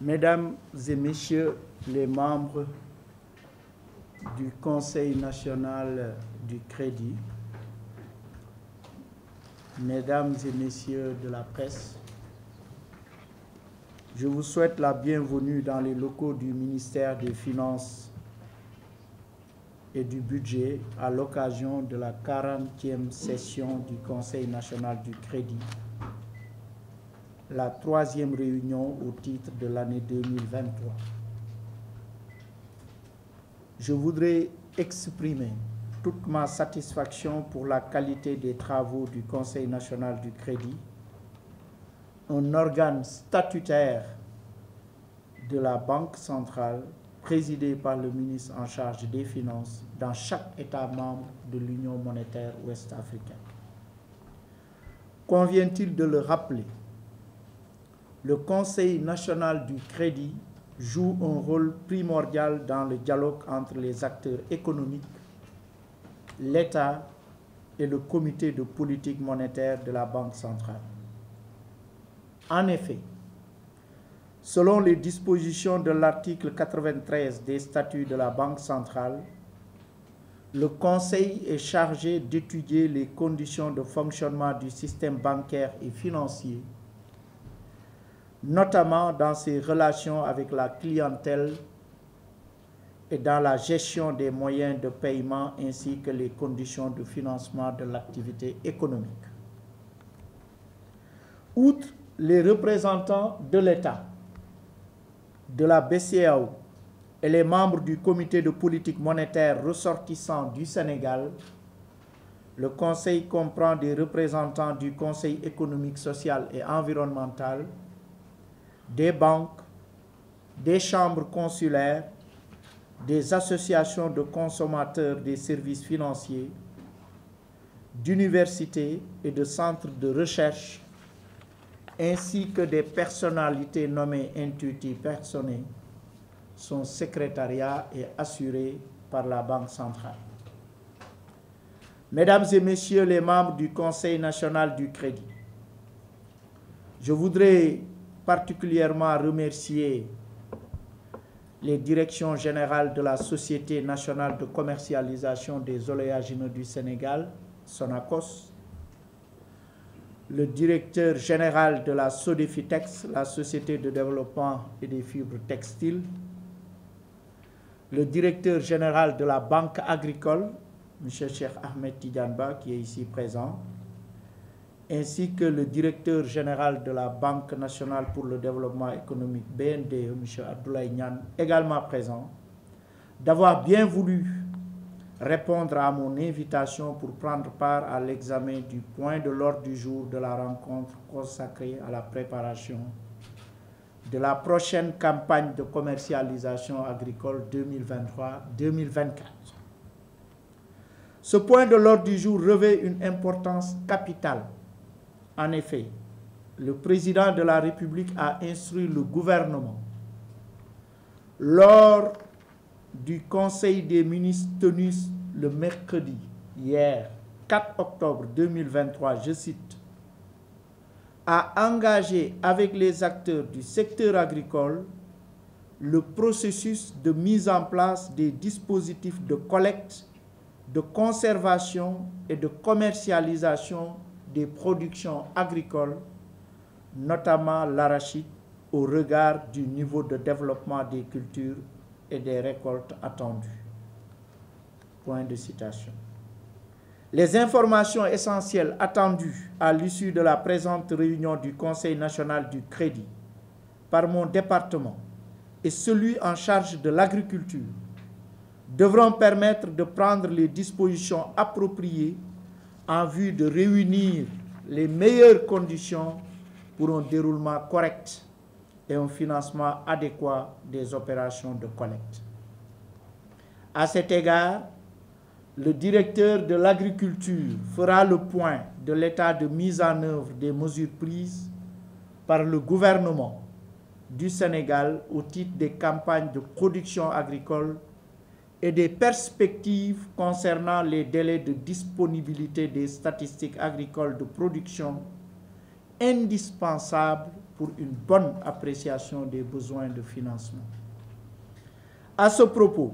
Mesdames et Messieurs les membres du Conseil national du crédit, Mesdames et Messieurs de la presse, je vous souhaite la bienvenue dans les locaux du ministère des Finances et du Budget à l'occasion de la 40e session du Conseil national du crédit, la 3e réunion au titre de l'année 2023. Je voudrais exprimer toute ma satisfaction pour la qualité des travaux du Conseil national du crédit, un organe statutaire de la Banque centrale présidé par le ministre en charge des Finances dans chaque État membre de l'Union monétaire ouest-africaine. Convient-il de le rappeler? Le Conseil national du crédit joue un rôle primordial dans le dialogue entre les acteurs économiques, l'État et le comité de politique monétaire de la Banque centrale. En effet, selon les dispositions de l'article 93 des statuts de la Banque centrale, le Conseil est chargé d'étudier les conditions de fonctionnement du système bancaire et financier, notamment dans ses relations avec la clientèle et dans la gestion des moyens de paiement ainsi que les conditions de financement de l'activité économique. Outre les représentants de l'État, de la BCEAO et les membres du comité de politique monétaire ressortissants du Sénégal, le Conseil comprend des représentants du Conseil économique, social et environnemental, des banques, des chambres consulaires, des associations de consommateurs des services financiers, d'universités et de centres de recherche, ainsi que des personnalités nommées intuiti personae. Son secrétariat est assuré par la Banque centrale. Mesdames et Messieurs les membres du Conseil national du crédit, je voudrais particulièrement remercier les directions générales de la Société nationale de commercialisation des oléagineux du Sénégal, Sonacos, le directeur général de la Sodefitex, la Société de développement et des fibres textiles, le directeur général de la Banque agricole, M. Cheikh Ahmed Tidiane, qui est ici présent, ainsi que le directeur général de la Banque nationale pour le développement économique, BNDE, M. Abdoulaye Niane, également présent, d'avoir bien voulu répondre à mon invitation pour prendre part à l'examen du point de l'ordre du jour de la rencontre consacrée à la préparation de la prochaine campagne de commercialisation agricole 2023-2024. Ce point de l'ordre du jour revêt une importance capitale. En effet, le président de la République a instruit le gouvernement lors du Conseil des ministres tenu le mercredi, hier, 4 octobre 2023, je cite, à engager avec les acteurs du secteur agricole le processus de mise en place des dispositifs de collecte, de conservation et de commercialisation des productions agricoles, notamment l'arachide, au regard du niveau de développement des cultures et des récoltes attendues. Point de citation. Les informations essentielles attendues à l'issue de la présente réunion du Conseil national du crédit par mon département et celui en charge de l'agriculture devront permettre de prendre les dispositions appropriées en vue de réunir les meilleures conditions pour un déroulement correct et un financement adéquat des opérations de collecte. À cet égard, le directeur de l'agriculture fera le point de l'état de mise en œuvre des mesures prises par le gouvernement du Sénégal au titre des campagnes de production agricole et des perspectives concernant les délais de disponibilité des statistiques agricoles de production indispensables pour une bonne appréciation des besoins de financement. À ce propos,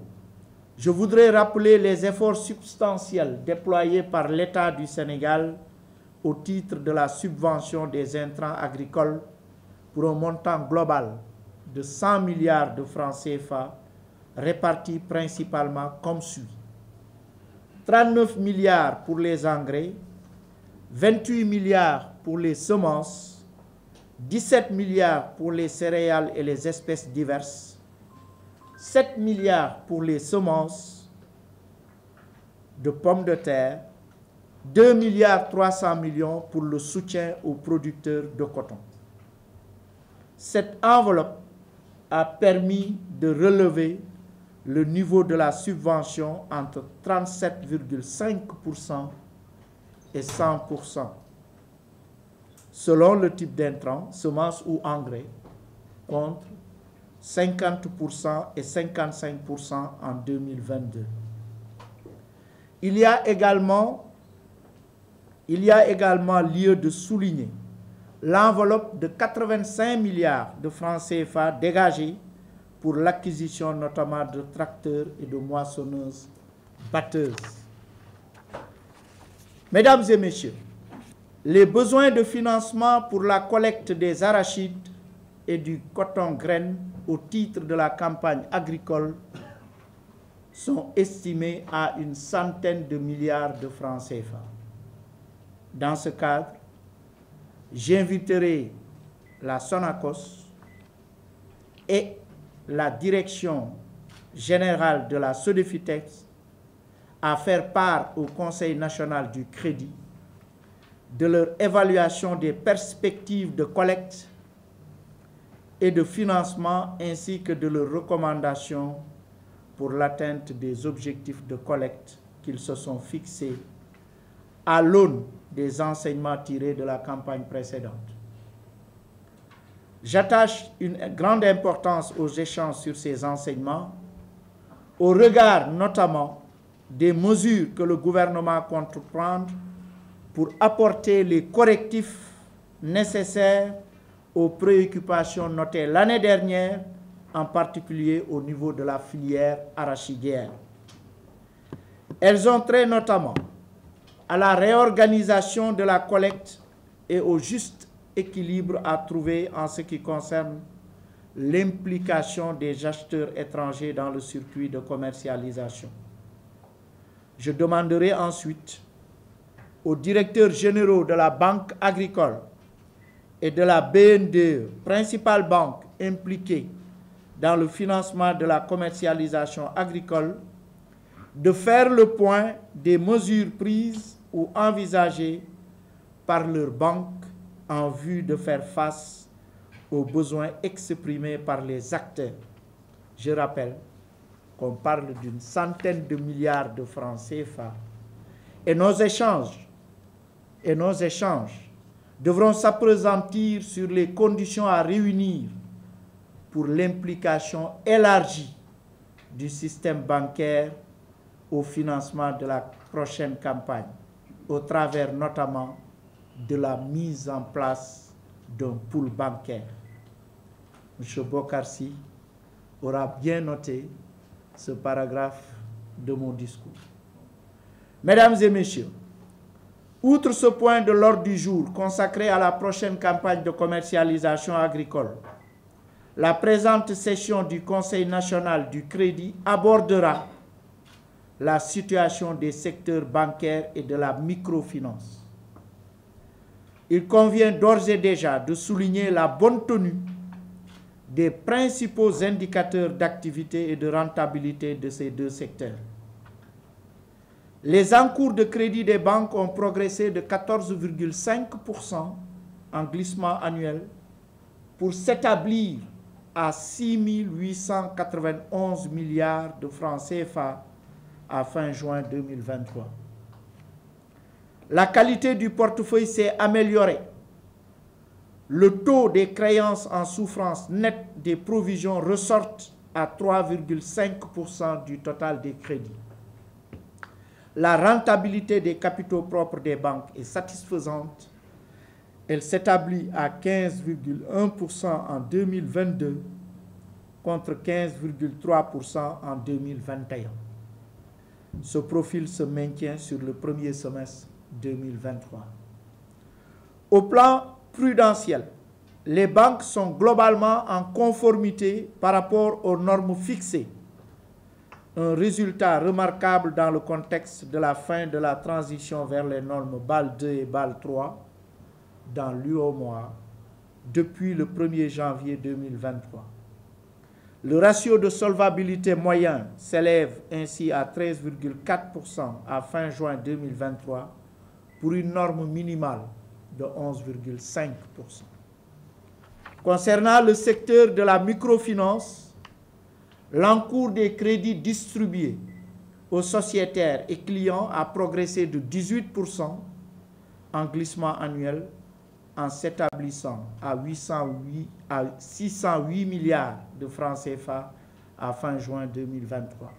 je voudrais rappeler les efforts substantiels déployés par l'État du Sénégal au titre de la subvention des intrants agricoles pour un montant global de 100 milliards de francs CFA répartis principalement comme suit. 39 milliards pour les engrais, 28 milliards pour les semences, 17 milliards pour les céréales et les espèces diverses, 7 milliards pour les semences de pommes de terre, 2 milliards 300 millions pour le soutien aux producteurs de coton. Cette enveloppe a permis de relever le niveau de la subvention entre 37,5% et 100%, selon le type d'intrant, semences ou engrais, contre 50% et 55% en 2022. Il y a également lieu de souligner l'enveloppe de 85 milliards de francs CFA dégagée pour l'acquisition notamment de tracteurs et de moissonneuses batteuses. Mesdames et messieurs, les besoins de financement pour la collecte des arachides et du coton graine au titre de la campagne agricole sont estimés à une centaine de milliards de francs CFA. Dans ce cadre, j'inviterai la Sonacos et la Direction générale de la Sodefitex à faire part au Conseil national du crédit de leur évaluation des perspectives de collecte et de financement ainsi que de leurs recommandations pour l'atteinte des objectifs de collecte qu'ils se sont fixés à l'aune des enseignements tirés de la campagne précédente. J'attache une grande importance aux échanges sur ces enseignements, au regard notamment des mesures que le gouvernement compte prendre pour apporter les correctifs nécessaires aux préoccupations notées l'année dernière, en particulier au niveau de la filière arachidière. Elles ont trait notamment à la réorganisation de la collecte et au juste équilibre à trouver en ce qui concerne l'implication des acheteurs étrangers dans le circuit de commercialisation. Je demanderai ensuite aux directeurs généraux de la Banque agricole et de la BNDE, principale banque impliquée dans le financement de la commercialisation agricole, de faire le point des mesures prises ou envisagées par leur banque en vue de faire face aux besoins exprimés par les acteurs. Je rappelle qu'on parle d'une centaine de milliards de francs CFA et nos échanges devront s'appesantir sur les conditions à réunir pour l'implication élargie du système bancaire au financement de la prochaine campagne, au travers notamment de la mise en place d'un pool bancaire. M. Bokarsi aura bien noté ce paragraphe de mon discours. Mesdames et messieurs, outre ce point de l'ordre du jour consacré à la prochaine campagne de commercialisation agricole, la présente session du Conseil national du crédit abordera la situation des secteurs bancaires et de la microfinance. Il convient d'ores et déjà de souligner la bonne tenue des principaux indicateurs d'activité et de rentabilité de ces deux secteurs. Les encours de crédit des banques ont progressé de 14,5% en glissement annuel pour s'établir à 6 891 milliards de francs CFA à fin juin 2023. La qualité du portefeuille s'est améliorée. Le taux des créances en souffrance nette des provisions ressortent à 3,5% du total des crédits. La rentabilité des capitaux propres des banques est satisfaisante Elle s'établit à 15,1% en 2022 contre 15,3% en 2021. Ce profil se maintient sur le premier semestre 2023. Au plan prudentiel, les banques sont globalement en conformité par rapport aux normes fixées. Un résultat remarquable dans le contexte de la fin de la transition vers les normes BAL 2 et BAL 3 dans l'UEMOA depuis le 1er janvier 2023. Le ratio de solvabilité moyen s'élève ainsi à 13,4% à fin juin 2023 pour une norme minimale de 11,5%. Concernant le secteur de la microfinance, l'encours des crédits distribués aux sociétaires et clients a progressé de 18% en glissement annuel en s'établissant à 608 milliards de francs CFA à fin juin 2023.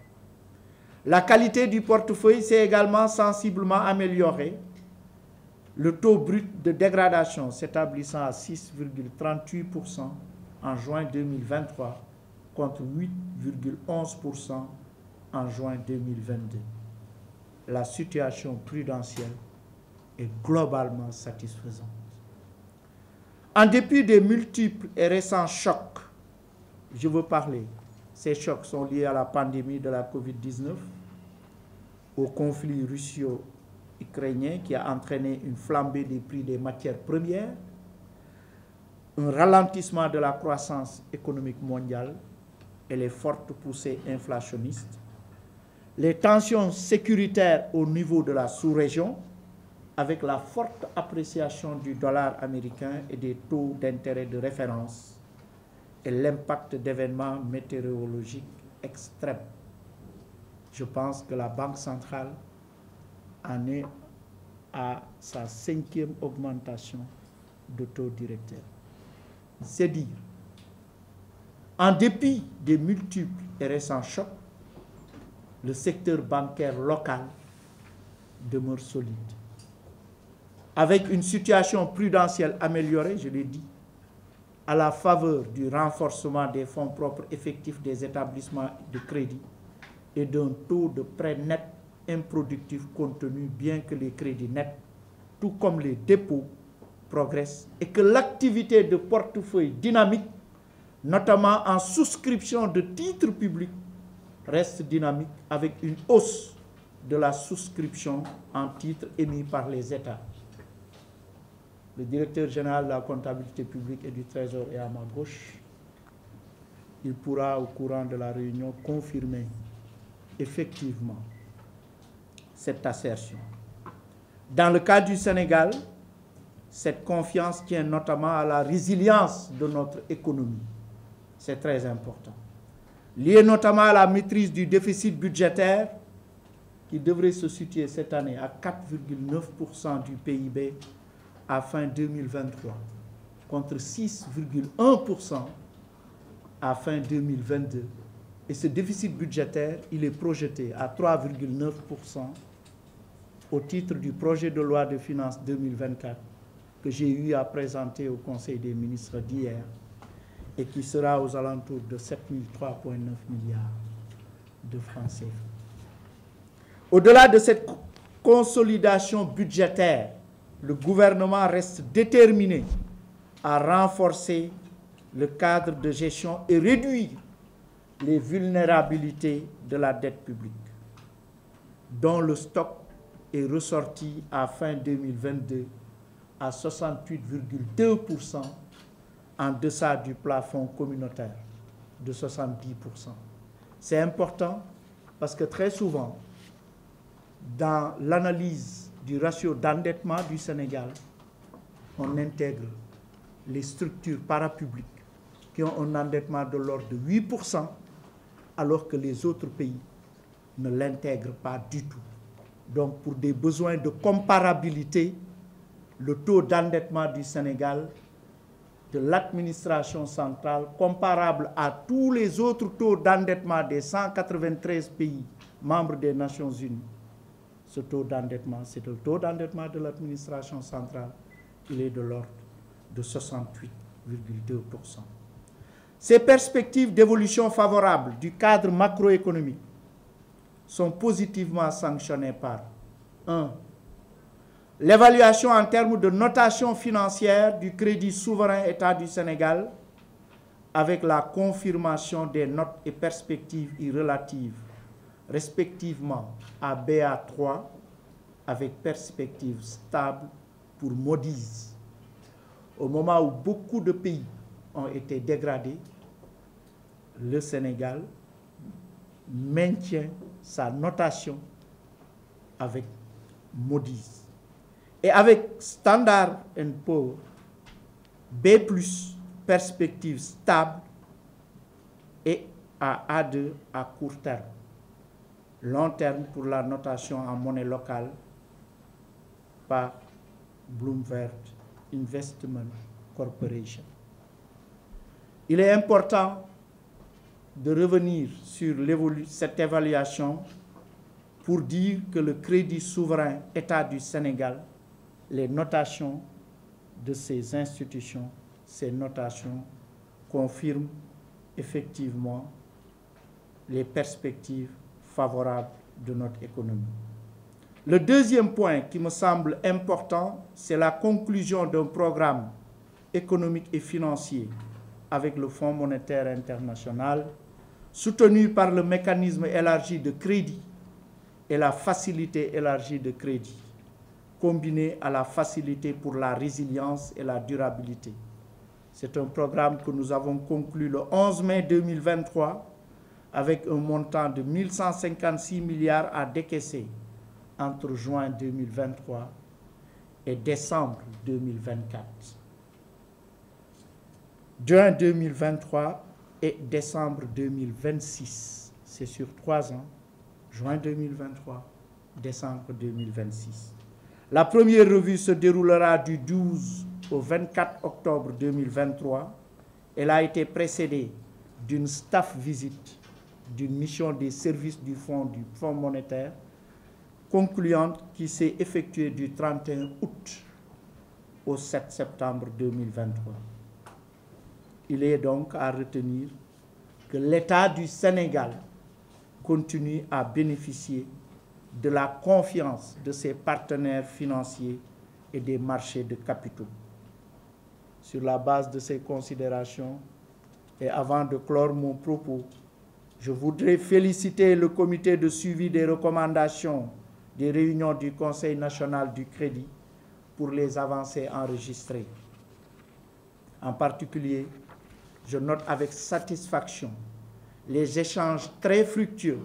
La qualité du portefeuille s'est également sensiblement améliorée. Le taux brut de dégradation s'établissant à 6,38% en juin 2023 contre 8,11% en juin 2022. La situation prudentielle est globalement satisfaisante. En dépit des multiples et récents chocs, je veux parler, ces chocs sont liés à la pandémie de la COVID-19, au conflit russo-ukrainien qui a entraîné une flambée des prix des matières premières, un ralentissement de la croissance économique mondiale et les fortes poussées inflationnistes, les tensions sécuritaires au niveau de la sous-région, avec la forte appréciation du dollar américain et des taux d'intérêt de référence et l'impact d'événements météorologiques extrêmes. Je pense que la Banque centrale en est à sa 5e augmentation de taux directeur. C'est dire, en dépit des multiples et récents chocs, le secteur bancaire local demeure solide. Avec une situation prudentielle améliorée, je l'ai dit, à la faveur du renforcement des fonds propres effectifs des établissements de crédit et d'un taux de prêt net improductif contenu, bien que les crédits nets, tout comme les dépôts, progressent et que l'activité de portefeuille dynamique, notamment en souscription de titres publics, reste dynamique avec une hausse de la souscription en titres émis par les États. Le directeur général de la comptabilité publique et du Trésor est à ma gauche. Il pourra, au courant de la réunion, confirmer effectivement cette assertion. Dans le cas du Sénégal, cette confiance tient notamment à la résilience de notre économie. C'est très important. Lié notamment à la maîtrise du déficit budgétaire qui devrait se situer cette année à 4,9% du PIB à fin 2023, contre 6,1% à fin 2022. Et ce déficit budgétaire, il est projeté à 3,9% au titre du projet de loi de finances 2024 que j'ai eu à présenter au Conseil des ministres d'hier et qui sera aux alentours de 703,9 milliards de francs CFA. Au-delà de cette consolidation budgétaire, le gouvernement reste déterminé à renforcer le cadre de gestion et réduire les vulnérabilités de la dette publique, dont le stock est ressorti à fin 2022 à 68,2% en deçà du plafond communautaire de 70%. C'est important parce que très souvent, dans l'analyse du ratio d'endettement du Sénégal, on intègre les structures parapubliques qui ont un endettement de l'ordre de 8%, alors que les autres pays ne l'intègrent pas du tout. Donc, pour des besoins de comparabilité, le taux d'endettement du Sénégal, de l'administration centrale, comparable à tous les autres taux d'endettement des 193 pays membres des Nations Unies. Ce taux d'endettement, c'est le taux d'endettement de l'administration centrale, il est de l'ordre de 68,2%. Ces perspectives d'évolution favorable du cadre macroéconomique sont positivement sanctionnées par 1. L'évaluation en termes de notation financière du crédit souverain État du Sénégal avec la confirmation des notes et perspectives relatives respectivement à BA3 avec perspectives stables pour Moody's. Au moment où beaucoup de pays ont été dégradés, le Sénégal maintient sa notation avec Moody's. Et avec Standard & Poor's, B+, perspective stable, et à A2 à court terme. Long terme pour la notation en monnaie locale par Bloomberg Investment Corporation. Il est important de revenir sur cette évaluation pour dire que le crédit souverain État du Sénégal, les notations de ces institutions, ces notations confirment effectivement les perspectives favorables de notre économie. Le deuxième point qui me semble important, c'est la conclusion d'un programme économique et financier avec le Fonds monétaire international, soutenu par le mécanisme élargi de crédit et la facilité élargie de crédit, combiné à la facilité pour la résilience et la durabilité. C'est un programme que nous avons conclu le 11 mai 2023 avec un montant de 1156 milliards à décaisser entre juin 2023 et décembre 2024. Juin 2023 et décembre 2026. C'est sur 3 ans. Juin 2023, décembre 2026. La première revue se déroulera du 12 au 24 octobre 2023. Elle a été précédée d'une staff visite d'une mission des services du Fonds monétaire concluante qui s'est effectuée du 31 août au 7 septembre 2023. Il est donc à retenir que l'État du Sénégal continue à bénéficier de la confiance de ses partenaires financiers et des marchés de capitaux. Sur la base de ces considérations, et avant de clore mon propos, je voudrais féliciter le comité de suivi des recommandations des réunions du Conseil national du crédit pour les avancées enregistrées. En particulier, je note avec satisfaction les échanges très fructueux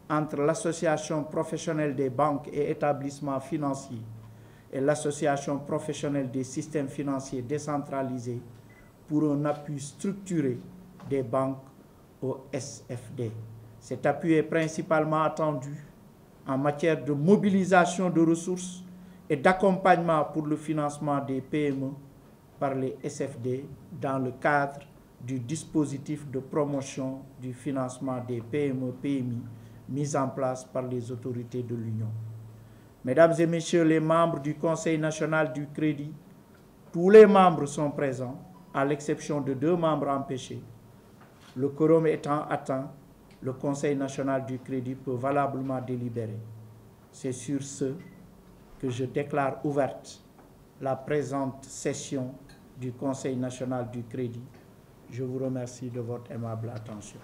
entre l'Association professionnelle des banques et établissements financiers et l'Association professionnelle des systèmes financiers décentralisés pour un appui structuré des banques au SFD. Cet appui est principalement attendu en matière de mobilisation de ressources et d'accompagnement pour le financement des PME par les SFD dans le cadre du dispositif de promotion du financement des PME-PMI mis en place par les autorités de l'Union. Mesdames et messieurs les membres du Conseil national du crédit, tous les membres sont présents, à l'exception de 2 membres empêchés. Le quorum étant atteint, le Conseil national du crédit peut valablement délibérer. C'est sur ce que je déclare ouverte la présente session du Conseil national du crédit. Je vous remercie de votre aimable attention.